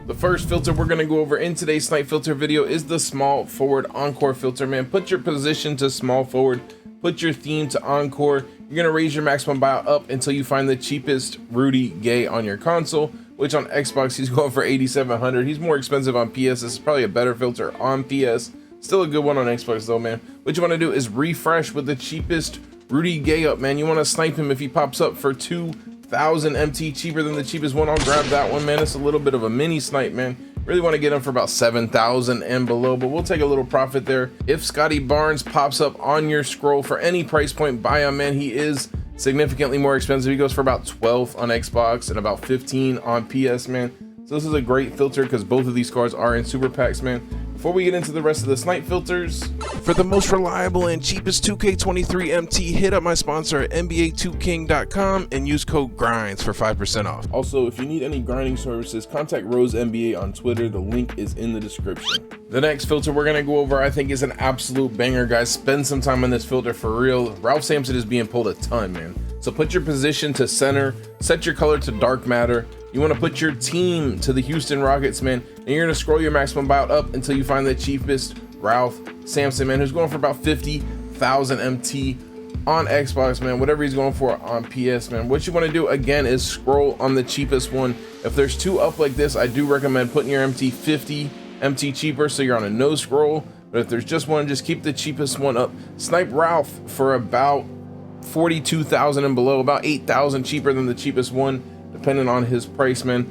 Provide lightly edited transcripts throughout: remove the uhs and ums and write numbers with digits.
The first filter we're going to go over in today's snipe filter video is the small forward encore filter, man. Put your position to small forward, put your theme to encore. You're going to raise your maximum buyout up until you find the cheapest Rudy Gay on your console, which on Xbox he's going for 8,700. He's more expensive on PS. This is probably a better filter on PS. Still a good one on Xbox though, man. What you want to do is refresh with the cheapest Rudy Gay up, man. You want to snipe him if he pops up for 2,000 MT cheaper than the cheapest one. I'll grab that one, man. It's a little bit of a mini snipe, man. Really want to get him for about 7,000 and below, but we'll take a little profit there. If Scotty Barnes pops up on your scroll for any price point, buy him, man. He is significantly more expensive. He goes for about 12 on Xbox and about 15 on PS, man. So this is a great filter because both of these cards are in super packs, man. Before we get into the rest of the snipe filters, for the most reliable and cheapest 2k23 MT, hit up my sponsor at NBA2King.com and use code GRINDS for 5% off. Also, if you need any grinding services, contact Rose NBA on Twitter. The link is in the description. The next filter we're gonna go over, I think, is an absolute banger, guys. Spend some time on this filter for real. Ralph Sampson is being pulled a ton, man. So put your position to center, set your color to dark matter. You want to put your team to the Houston Rockets, man, and you're going to scroll your maximum buyout up until you find the cheapest Ralph Sampson, man, who's going for about 50,000 MT on Xbox, man. Whatever he's going for on PS, man. What you want to do again is scroll on the cheapest one. If there's two up like this, I do recommend putting your MT 50 MT cheaper so you're on a no scroll. But if there's just one, just keep the cheapest one up. Snipe Ralph for about 42,000 and below, about 8,000 cheaper than the cheapest one, depending on his price, man.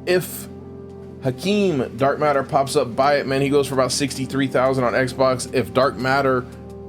If Hakeem Dark Matter pops up, buy it, man. He goes for about 63,000 on Xbox. If Dark Matter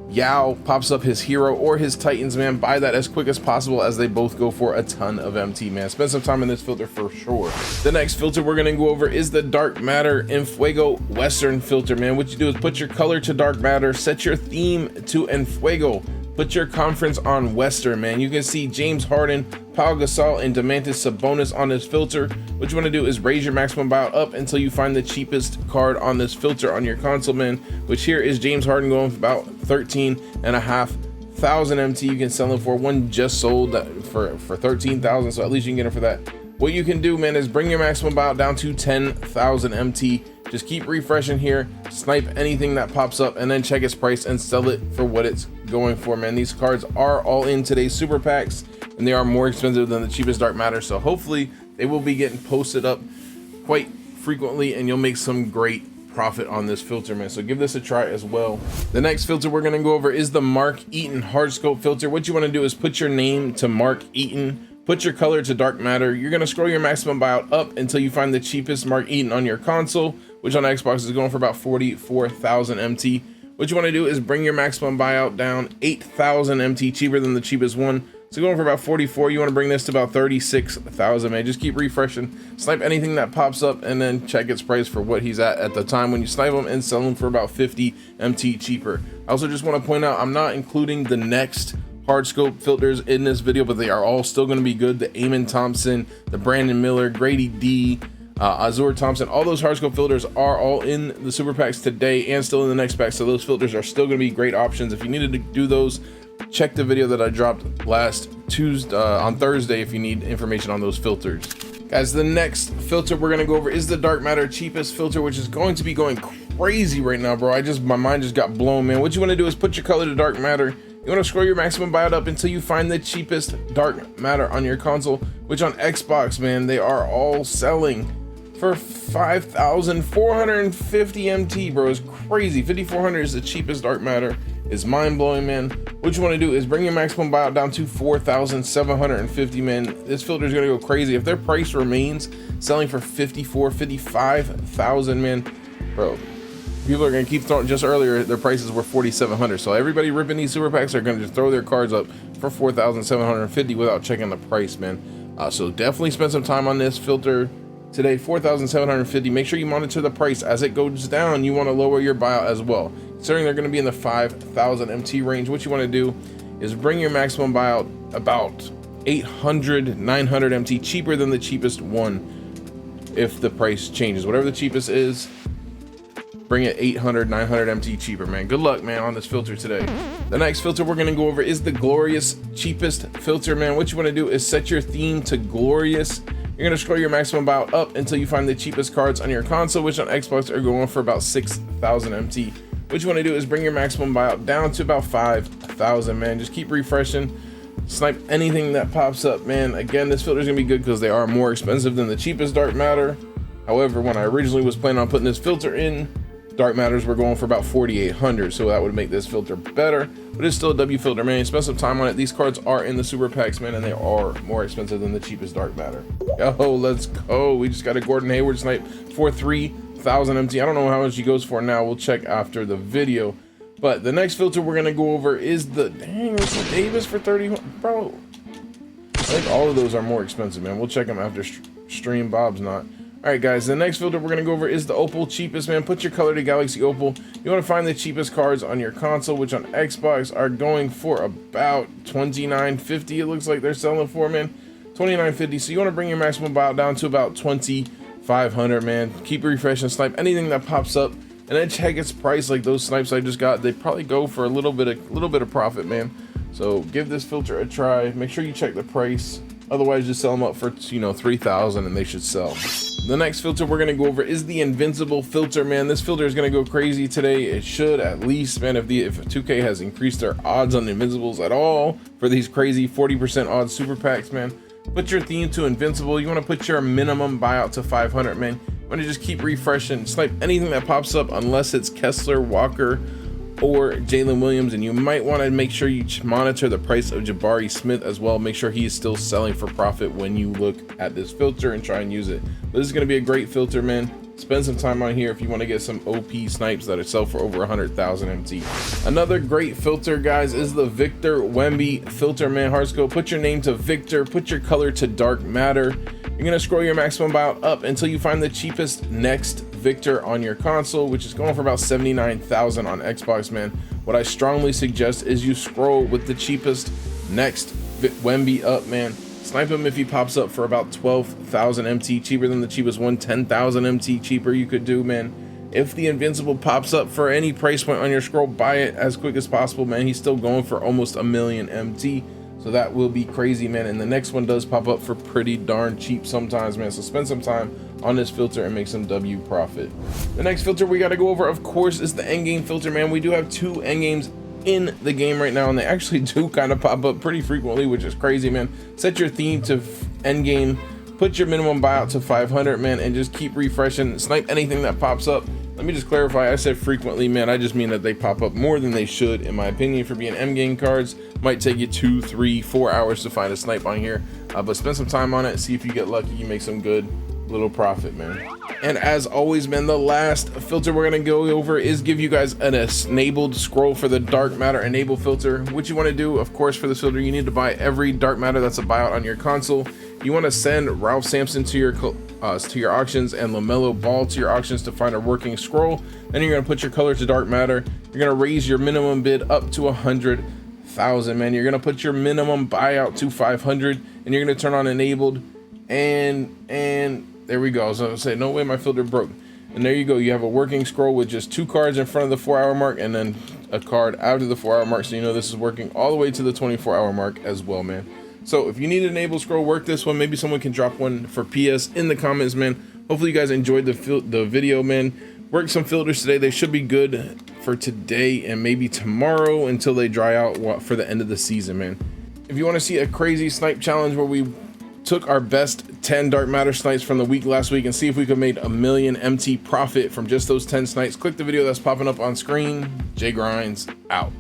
Yao pops up, his hero or his Titans, man, buy that as quick as possible, as they both go for a ton of MT, man. Spend some time in this filter for sure. The next filter we're gonna go over is the Dark Matter in Fuego Western filter, man. What you do is put your color to Dark Matter, set your theme to Fuego, put your conference on Western, man. You can see James Harden, Pau Gasol, and Domantas Sabonis on this filter. What you want to do is raise your maximum buyout up until you find the cheapest card on this filter on your console, man, which here is James Harden going for about 13,500 MT. You can sell him for one just sold for 13,000, so at least you can get him for that. What you can do, man, is bring your maximum buyout down to 10,000 MT. Just keep refreshing here, snipe anything that pops up, and then check its price and sell it for what it's going for, man. These cards are all in today's super packs, and they are more expensive than the cheapest Dark Matter, so hopefully they will be getting posted up quite frequently, and you'll make some great profit on this filter, man. So give this a try as well. The next filter we're going to go over is the Mark Eaton hard scope filter. What you want to do is put your name to Mark Eaton, put your color to Dark Matter. You're going to scroll your maximum buyout up until you find the cheapest Mark Eaton on your console, which on Xbox is going for about 44,000 MT. What you want to do is bring your maximum buyout down 8,000 MT cheaper than the cheapest one. So going for about 44, you want to bring this to about 36,000, man. Just keep refreshing, snipe anything that pops up, and then check its price for what he's at the time when you snipe him, and sell him for about 50 MT cheaper. I also just want to point out, I'm not including the next hard scope filters in this video, but they are all still going to be good. The Eamon Thompson, the Brandon Miller, Grady D, Azur Thompson, all those hard scope filters are all in the super packs today and still in the next pack, so those filters are still going to be great options. If you needed to do those, check the video that I dropped last Tuesday on Thursday if you need information on those filters. Guys, the next filter we're going to go over is the Dark Matter cheapest filter, which is going to be going crazy right now, bro. My mind just got blown, man. What you want to do is put your color to Dark Matter. You want to scroll your maximum buyout up until you find the cheapest Dark Matter on your console, which on Xbox, man, they are all selling for 5,450 MT, bro. It's crazy. 5,400 is the cheapest Dark Matter. It's mind-blowing, man. What you want to do is bring your maximum buyout down to 4,750, man. This filter is going to go crazy. If their price remains selling for 55,000, man, bro, people are going to keep throwing. Just earlier, their prices were 4,700. So everybody ripping these super packs are going to just throw their cards up for 4,750 without checking the price, man. So definitely spend some time on this filter today. 4,750. Make sure you monitor the price. As it goes down, you want to lower your buyout as well. Considering they're going to be in the 5,000 MT range, what you want to do is bring your maximum buyout about 800, 900 MT cheaper than the cheapest one. If the price changes, whatever the cheapest is, bring it 800, 900 MT cheaper, man. Good luck, man, on this filter today. The next filter we're going to go over is the glorious cheapest filter, man. What you want to do is set your theme to glorious, You're gonna scroll your maximum buyout up until you find the cheapest cards on your console, which on Xbox are going for about 6,000 MT. What you want to do is bring your maximum buyout down to about 5,000, man. Just keep refreshing, snipe anything that pops up, man. Again, this filter is gonna be good because they are more expensive than the cheapest dark matter. However, when I originally was planning on putting this filter in, dark matters were going for about 4,800, so that would make this filter better. But it's still a W filter, man. Spend some time on it. These cards are in the super packs, man, and they are more expensive than the cheapest dark matter. Yo, let's go. We just got a Gordon Hayward snipe for 3,000 MT. I don't know how much he goes for now. We'll check after the video. But the next filter we're gonna go over is the Davis for 30. Bro, I think all of those are more expensive, man. We'll check them after stream. Bob's not. All right, guys, the next filter we're gonna go over is the opal cheapest, man. Put your color to Galaxy Opal. You want to find the cheapest cards on your console, which on Xbox are going for about 29.50. It looks like they're selling for, man. 29.50. So you want to bring your maximum buyout down to about 2,500, man. Keep refreshing, snipe anything that pops up, and then check its price. Like those snipes I just got, they probably go for a little bit of profit, man. So give this filter a try. Make sure you check the price. Otherwise, just sell them up for 3,000 and they should sell. The next filter we're gonna go over is the Invincible filter, man. This filter is gonna go crazy today. It should, at least, man. If 2K has increased their odds on the Invincibles at all for these crazy 40% odds super packs, man. Put your theme to Invincible. You want to put your minimum buyout to 500, man. You want to just keep refreshing, snipe anything that pops up unless it's Kessler, Walker, or Jalen Williams. And you might want to make sure you monitor the price of Jabari Smith as well. Make sure he is still selling for profit when you look at this filter and try and use it. But this is going to be a great filter, man. Spend some time on here if you want to get some OP snipes that are sell for over 100,000 MT. Another great filter, guys, is the Victor Wemby filter, man. Hardscope, put your name to Victor, put your color to dark matter. You're gonna scroll your maximum buyout up until you find the cheapest next Victor on your console, which is going for about 79,000 on Xbox, man. What I strongly suggest is you scroll with the cheapest next Wemby up, man. Snipe him if he pops up for about 12,000 MT, cheaper than the cheapest one. 10,000 MT cheaper you could do, man. If the Invincible pops up for any price point on your scroll, buy it as quick as possible, man. He's still going for almost 1,000,000 MT, so that will be crazy, man. And the next one does pop up for pretty darn cheap sometimes, man. So spend some time on this filter and make some W profit. The next filter we got to go over, of course, is the endgame filter, man. We do have 2 endgames in the game right now, and they actually do kind of pop up pretty frequently, which is crazy, man. Set your theme to endgame, put your minimum buyout to 500, man, and just keep refreshing, snipe anything that pops up. Let me just clarify, I said frequently, man. I just mean that they pop up more than they should, in my opinion. For being endgame cards, might take you 2, 3, 4 hours to find a snipe on here, but spend some time on it, see if you get lucky, you make some good little profit, man. And as always, man, the last filter we're gonna go over is give you guys an enabled scroll for the dark matter enable filter. What you want to do, of course, for this filter, you need to buy every dark matter that's a buyout on your console. You want to send Ralph Sampson to your auctions and LaMelo Ball to your auctions to find a working scroll. Then you're gonna put your color to dark matter. You're gonna raise your minimum bid up to 100,000, man. You're gonna put your minimum buyout to 500, and you're gonna turn on enabled. And there we go. I was gonna say, no way my filter broke. And there you go. You have a working scroll with just 2 cards in front of the 4-hour mark, and then a card after the 4-hour mark, so you know this is working all the way to the 24-hour mark as well, man. So if you need an enable scroll, work this one. Maybe someone can drop one for PS in the comments, man. Hopefully you guys enjoyed the video, man. Work some filters today. They should be good for today and maybe tomorrow until they dry out for the end of the season, man. If you want to see a crazy snipe challenge where we took our best 10 dark matter snipes from the week last week and see if we could make 1,000,000 MT profit from just those 10 snipes, click the video that's popping up on screen. J Grinds out.